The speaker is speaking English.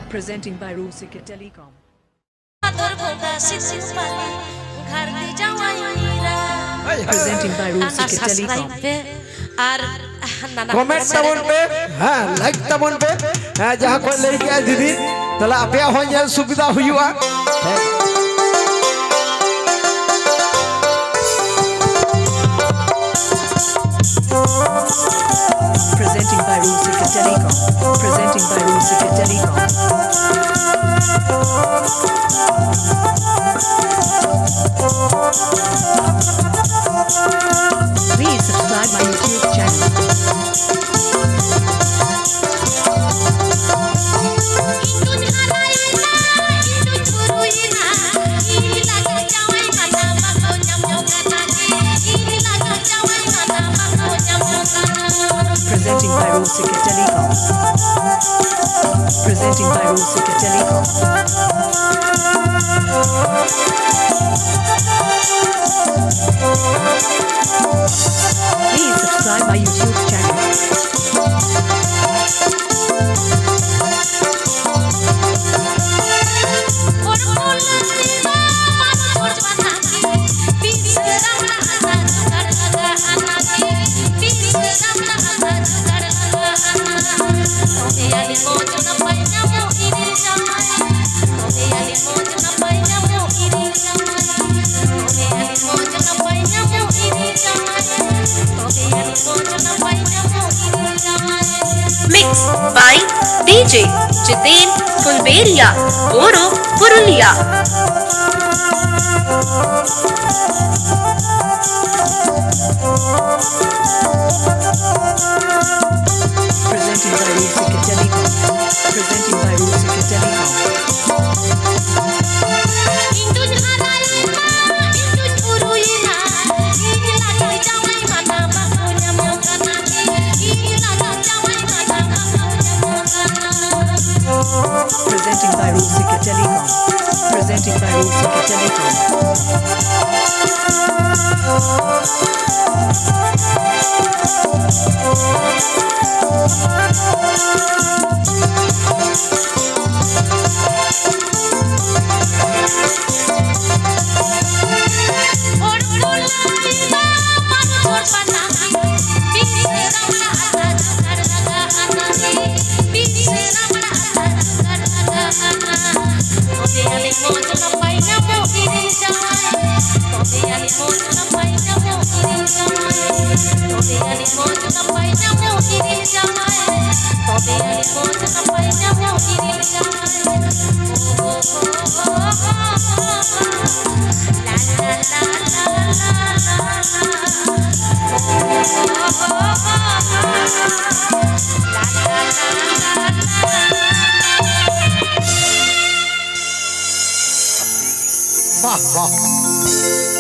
Presenting by Rusika Telecom. Presenting by Rusika Telecom. Comment तबन पे हां लाइक तबन पे जहां कोई लड़की है दीदी तला आपया हो जाए सुविधा हुआ Presenting by Rusika Telecom. Presenting by Rusika Telecom. Please subscribe my YouTube channel. Presenting by Rusika Telecom. Presenting by Rusika Telecom. Please subscribe my YouTube channel. Mixed by DJ Jiten Fulberia, Boro Purulia. Presenting by Rusika Telecom. Presenting by Rusika Telecom. Presenting by Rusika Telecom. Presenting by Rusika Telecom. वाह वाह